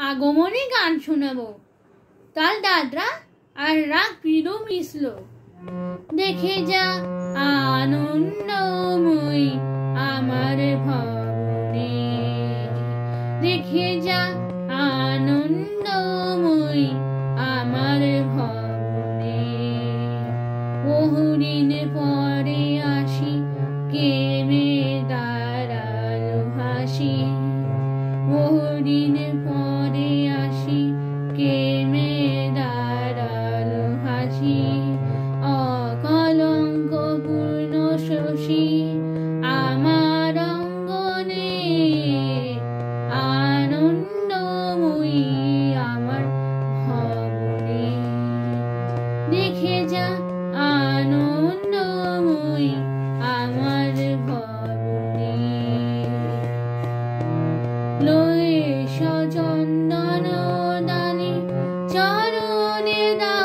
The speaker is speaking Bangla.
আগমনী গান শোনাবো। তাল দাদরা আর রাগ পিরো মিশলো, দেখে যা আনন্দময়ী আমার ভবনে, দেখে যা আনন্দময়ী আমার ভবনে। বহুদিন পরে আসি কে মে দাঁড়ালো হাসি, বহুদিন পরে আসি কে মে দাঁড়ালো হাসি। অকলঙ্ক পূর্ণ শশী আমার অঙ্গনে, আনন্দময়ী আমার ভবনে, দেখে যা আনন্দময়ী আমার ভবনে। লয়ে সচন্দন দানি চরণে দা